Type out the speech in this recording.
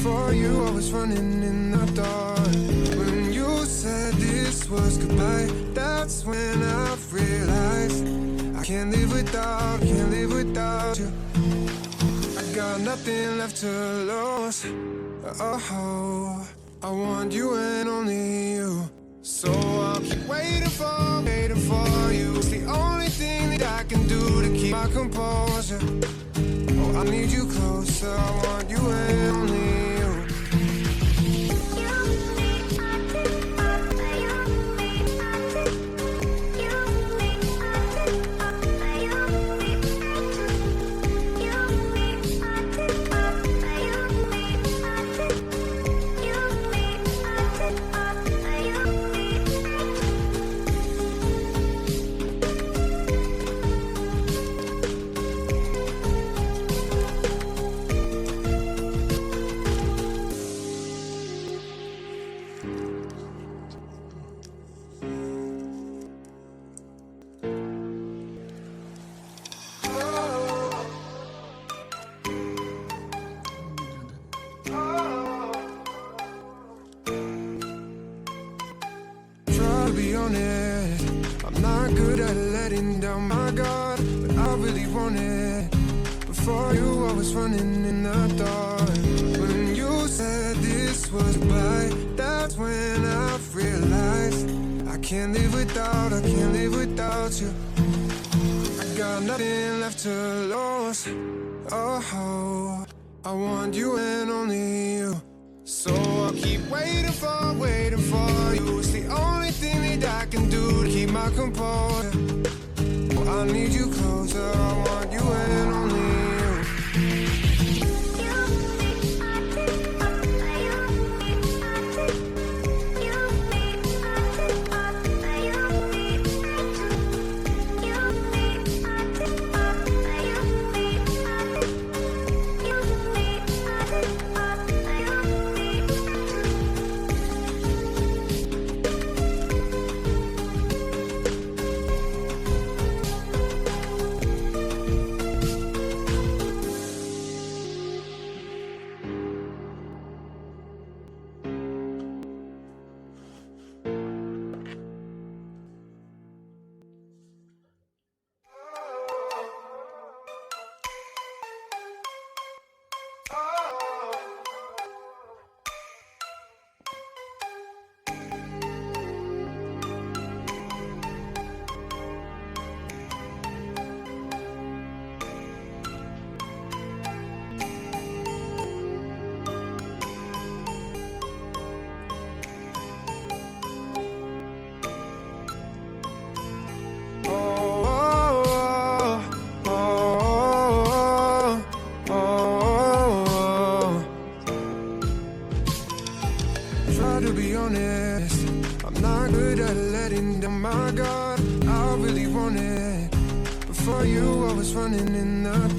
Before you, I was running in the dark. When you said this was goodbye, that's when I realized I can't live without you. I got nothing left to lose. Oh, I want you and only you. So I'll keep waiting for you. It's the only thing that I can do to keep my composure. Oh, I need you closer. I want you and only you. To be honest, I'm not good at letting down my guard, but I really want it. Before you, I was running in the dark. When you said this was goodbye, that's when I realized I can't live without you. I got nothing left to lose. Oh, I want you and only you. So I'll keep waiting for you. It's the only thing that I can do to keep my composure. Oh, I need you closer. I want you and only you. To be honest, I'm not good at letting down my guard. I really want it. Before you, I was running in the